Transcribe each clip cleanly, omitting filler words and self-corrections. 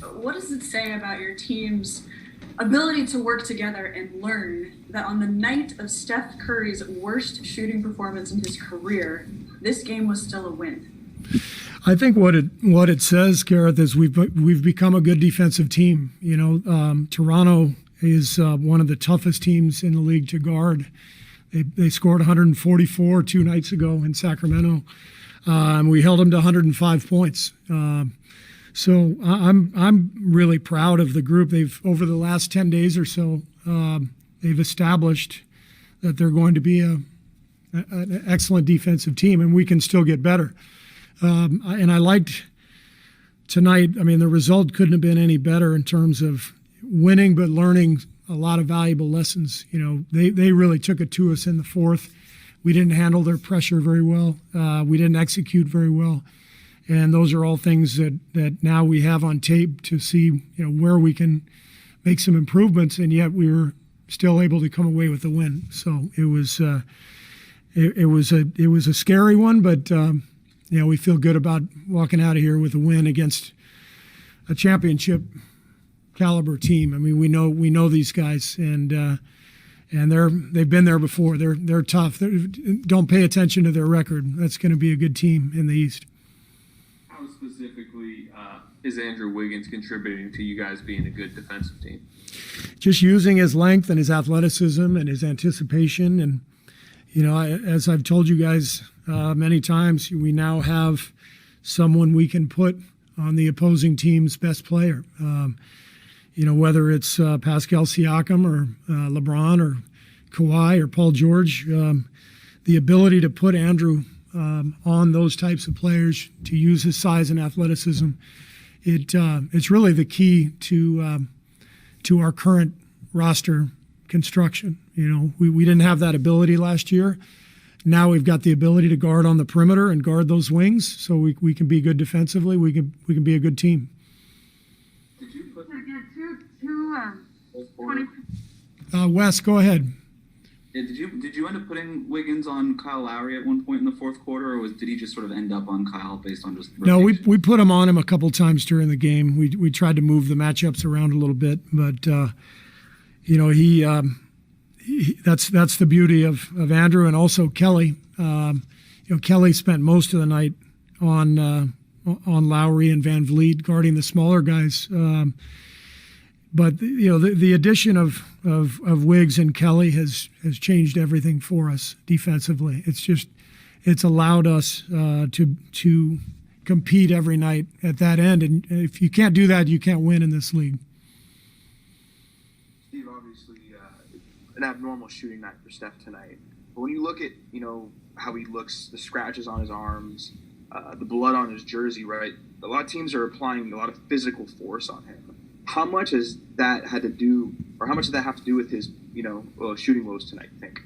What does it say about your team's ability to work together and learn that on the night of Steph Curry's worst shooting performance in his career, this game was still a win? I think what it says, Gareth, is we've become a good defensive team. Toronto is one of the toughest teams in the league to guard. They scored 144 2 nights ago in Sacramento. We held them to 105 points. So I'm really proud of the group. Over the last 10 days or so, they've established that they're going to be an excellent defensive team, and we can still get better. And I liked tonight. I mean, the result couldn't have been any better in terms of winning, but learning a lot of valuable lessons. They really took it to us in the fourth. We didn't handle their pressure very well. We didn't execute very well. And those are all things that now we have on tape to see, where we can make some improvements, and yet we were still able to come away with a win. So it was a scary one, but we feel good about walking out of here with a win against a championship caliber team. I mean, we know these guys, and they've been there before. They're tough. Don't pay attention to their record. That's going to be a good team in the East. How specifically is Andrew Wiggins contributing to you guys being a good defensive team? Just using his length and his athleticism and his anticipation. And, as I've told you guys many times, we now have someone we can put on the opposing team's best player. Whether it's Pascal Siakam or LeBron or Kawhi or Paul George, the ability to put Andrew on those types of players, to use his size and athleticism, it's really the key to our current roster construction. We didn't have that ability last year. Now we've got the ability to guard on the perimeter and guard those wings, so we can be good defensively. We can be a good team. Did you put 20? Wes, go ahead. Yeah, did you end up putting Wiggins on Kyle Lowry at one point in the fourth quarter, or did he just sort of end up on Kyle based on just rotation? No, we put him on him a couple times during the game. We tried to move the matchups around a little bit, but that's the beauty of Andrew, and also Kelly. Kelly spent most of the night on Lowry and Van Vliet guarding the smaller guys. But the addition of Wiggs and Kelly has changed everything for us defensively. It's allowed us to compete every night at that end, and if you can't do that, you can't win in this league. Steve, obviously, an abnormal shooting night for Steph tonight. But when you look at how he looks, the scratches on his arms, the blood on his jersey, right? A lot of teams are applying a lot of physical force on him. How much has that had to do, or how much did that have to do with his, shooting woes tonight, you think?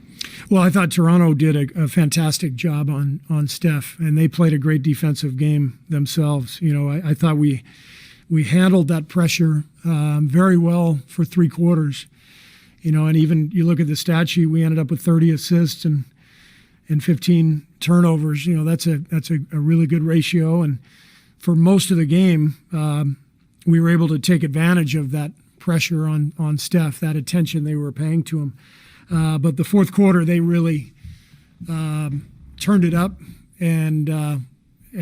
Well, I thought Toronto did a fantastic job on Steph, and they played a great defensive game themselves. I thought we handled that pressure very well for three quarters. And even you look at the stat sheet, we ended up with 30 assists and 15 turnovers. That's a really good ratio. And for most of the game, we were able to take advantage of that pressure on Steph, that attention they were paying to him. But the fourth quarter, they really turned it up and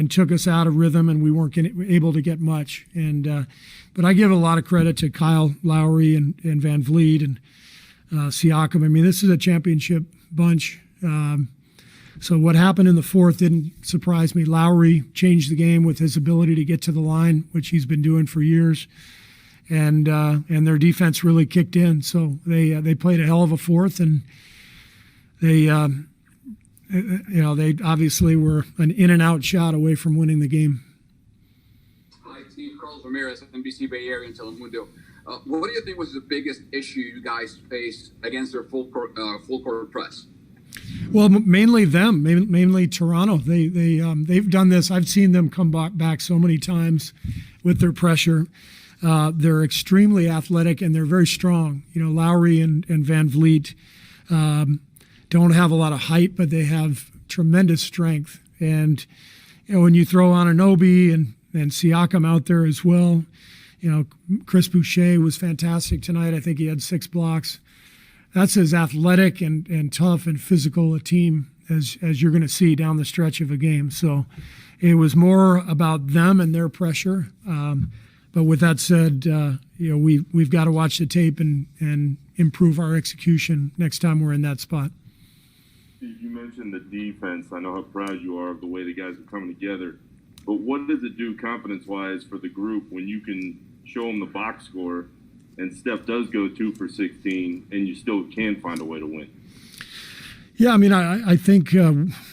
took us out of rhythm, and we weren't able to get much. But I give a lot of credit to Kyle Lowry and Van Vliet and Siakam. I mean, this is a championship bunch. So what happened in the fourth didn't surprise me. Lowry changed the game with his ability to get to the line, which he's been doing for years, and their defense really kicked in. So they played a hell of a fourth, and they obviously were an in and out shot away from winning the game. Hi, Steve. Carlos Ramirez, NBC Bay Area and Telemundo. What do you think was the biggest issue you guys faced against their full court press? Well, mainly them, mainly Toronto. They've done this. I've seen them come back so many times with their pressure. They're extremely athletic and they're very strong. Lowry and Van Vliet don't have a lot of height, but they have tremendous strength. And when you throw Anunoby and Siakam out there as well, Chris Boucher was fantastic tonight. I think he had 6 blocks. That's as athletic and tough and physical a team as you're going to see down the stretch of a game. So it was more about them and their pressure. But with that said, we've got to watch the tape and improve our execution next time we're in that spot. You mentioned the defense. I know how proud you are of the way the guys are coming together. But what does it do confidence-wise for the group when you can show them the box score and Steph does go 2 for 16 and you still can find a way to win? Yeah, I mean, I think,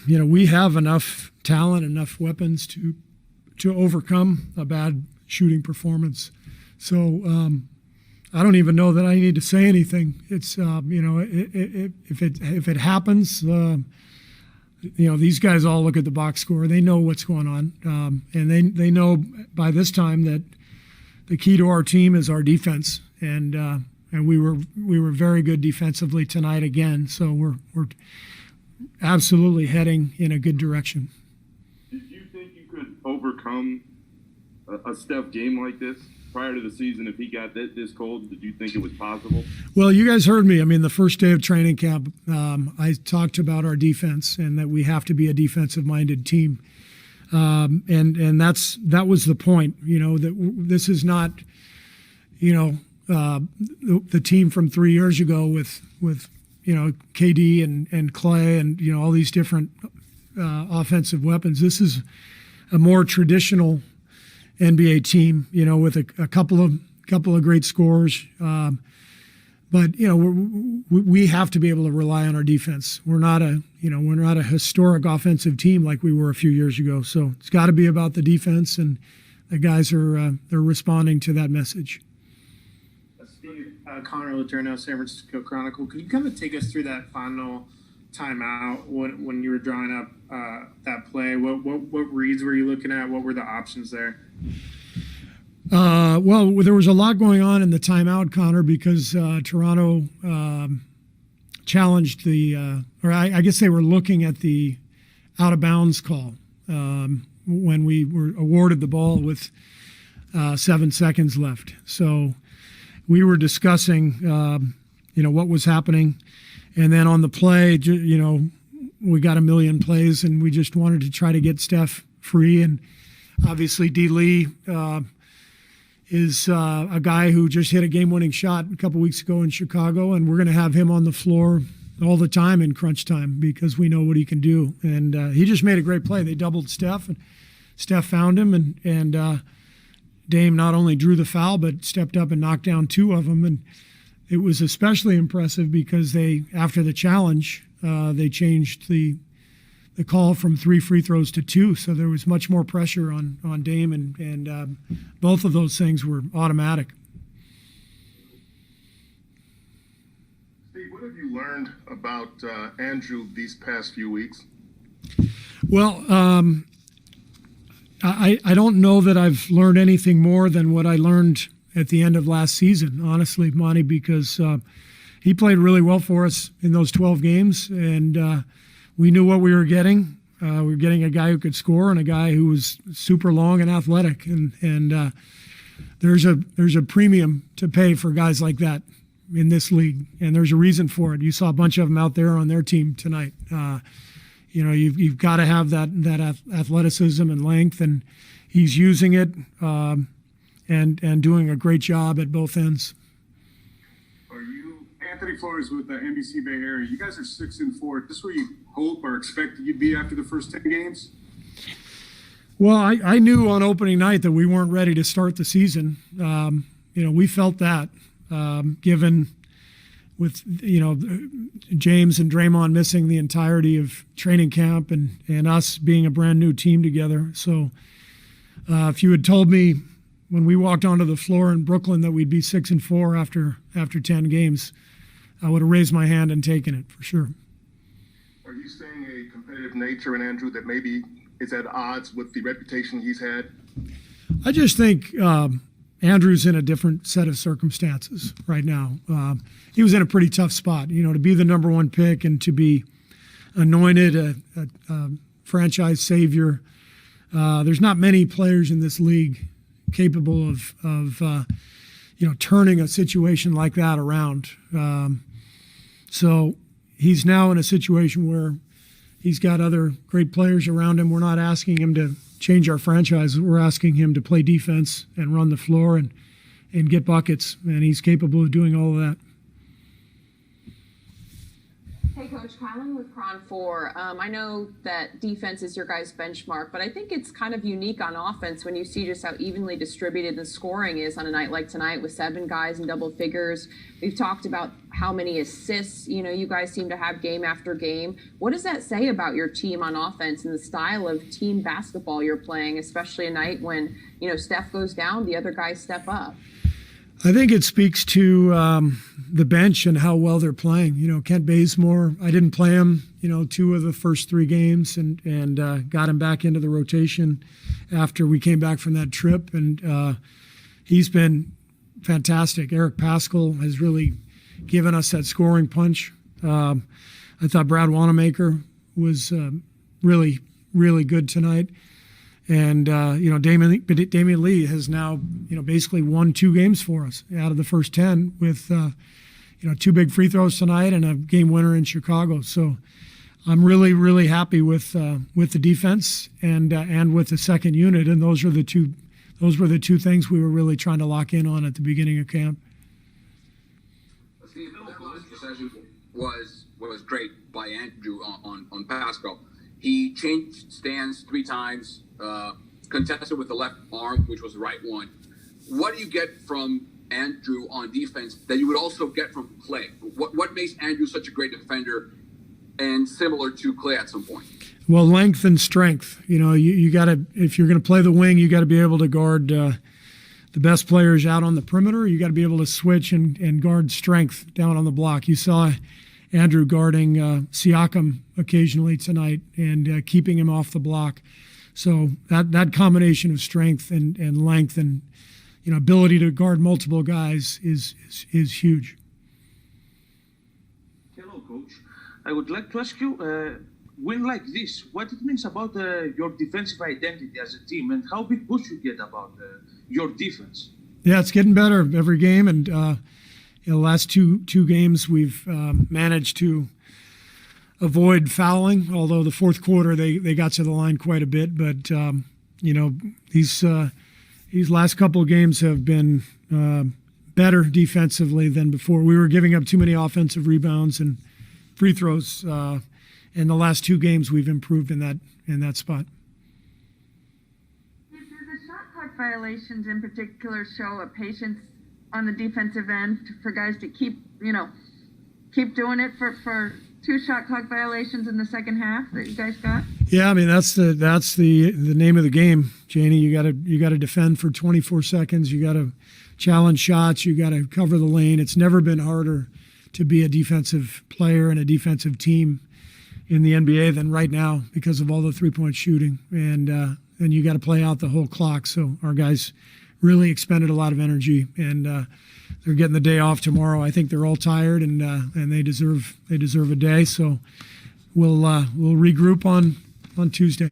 we have enough talent, enough weapons to overcome a bad shooting performance. So I don't even know that I need to say anything. It's, if it happens, these guys all look at the box score. They know what's going on. And they know by this time that the key to our team is our defense. And we were very good defensively tonight again. So we're absolutely heading in a good direction. Did you think you could overcome a Steph game like this prior to the season? If he got this cold, did you think it was possible? Well, you guys heard me. I mean, the first day of training camp, I talked about our defense and that we have to be a defensive-minded team. And that was the point, that this is not, the team from 3 years ago with KD and Clay and, all these different offensive weapons. This is a more traditional NBA team, with a couple of great scorers. But we have to be able to rely on our defense. We're not a historic offensive team like we were a few years ago. So it's got to be about the defense, and the guys are they're responding to that message. Steve, Connor Letourneau, San Francisco Chronicle. Can you kind of take us through that final timeout when you were drawing up that play? What reads were you looking at? What were the options there? Well, there was a lot going on in the timeout, Connor, because Toronto challenged I guess they were looking at the out-of-bounds call when we were awarded the ball with 7 seconds left. So we were discussing, what was happening. And then on the play, we got a million plays, and we just wanted to try to get Steph free. And obviously, D. Lee is a guy who just hit a game-winning shot a couple weeks ago in Chicago, and we're going to have him on the floor all the time in crunch time because we know what he can do. And he just made a great play. They doubled Steph, and Steph found him, and Dame not only drew the foul but stepped up and knocked down 2 of them. And it was especially impressive because after the challenge, they changed the call from 3 free throws to 2, so there was much more pressure on Dame, and both of those things were automatic. Steve, what have you learned about Andrew these past few weeks? Well, I don't know that I've learned anything more than what I learned at the end of last season, honestly, Monty, because he played really well for us in those 12 games, and we knew what we were getting. We were getting a guy who could score and a guy who was super long and athletic, and there's a premium to pay for guys like that in this league, and there's a reason for it. You saw a bunch of them out there on their team tonight. You've got to have that athleticism and length, and he's using it and doing a great job at both ends. Anthony Flores with the NBC Bay Area. You guys are 6-4. Is this where you hope or expect that you'd be after the first 10 games? Well, I knew on opening night that we weren't ready to start the season. We felt that, given with James and Draymond missing the entirety of training camp and us being a brand new team together. So if you had told me when we walked onto the floor in Brooklyn that we'd be 6-4 after 10 games, I would have raised my hand and taken it for sure. Are you saying a competitive nature in Andrew that maybe is at odds with the reputation he's had? I just think Andrew's in a different set of circumstances right now. He was in a pretty tough spot, to be the number 1 pick and to be anointed a franchise savior. There's not many players in this league capable of turning a situation like that around. So he's now in a situation where he's got other great players around him. We're not asking him to change our franchise. We're asking him to play defense and run the floor and get buckets, and he's capable of doing all of that. Hey, Coach, Kylan with Cron 4. I know that defense is your guys' benchmark, but I think it's kind of unique on offense when you see just how evenly distributed the scoring is on a night like tonight with 7 guys in double figures. We've talked about how many assists, you guys seem to have game after game. What does that say about your team on offense and the style of team basketball you're playing, especially a night when, Steph goes down, the other guys step up? I think it speaks to the bench and how well they're playing. Kent Bazemore, I didn't play him, 2 of the first 3 games and got him back into the rotation after we came back from that trip. And he's been fantastic. Eric Paschal has really given us that scoring punch. I thought Brad Wanamaker was really, really good tonight. And, Damian Lee has now, basically won 2 games for us out of the first 10 with, 2 big free throws tonight and a game winner in Chicago. So I'm really, really happy with the defense and with the second unit. And those were the two things we were really trying to lock in on at the beginning of camp. Steve, the session was great by Andrew on Pascal. He changed stance 3 times, contested with the left arm, which was the right one. What do you get from Andrew on defense that you would also get from Clay? What makes Andrew such a great defender and similar to Clay at some point? Well, length and strength. You got to, if you're going to play the wing, you got to be able to guard the best players out on the perimeter. You got to be able to switch and guard strength down on the block. You saw Andrew guarding Siakam occasionally tonight and keeping him off the block. So that combination of strength and length and ability to guard multiple guys is huge. Hello, Coach. I would like to ask you, win like this, what it means about your defensive identity as a team and how big push you get about your defense. Yeah, it's getting better every game, and the last two games we've managed to avoid fouling, although the fourth quarter they got to the line quite a bit. But, these last couple of games have been better defensively than before. We were giving up too many offensive rebounds and free throws. In the last 2 games, we've improved in that spot. Do the shot clock violations in particular show a patience on the defensive end for guys to keep doing it for 2 shot clock violations in the second half that you guys got? Yeah, I mean that's the name of the game, Janie. You got to defend for 24 seconds. You got to challenge shots. You got to cover the lane. It's never been harder to be a defensive player and a defensive team in the NBA than right now because of all the 3-point shooting, and you got to play out the whole clock. So our guys really expended a lot of energy, and they're getting the day off tomorrow. I think they're all tired, and they deserve a day. So we'll regroup on Tuesday.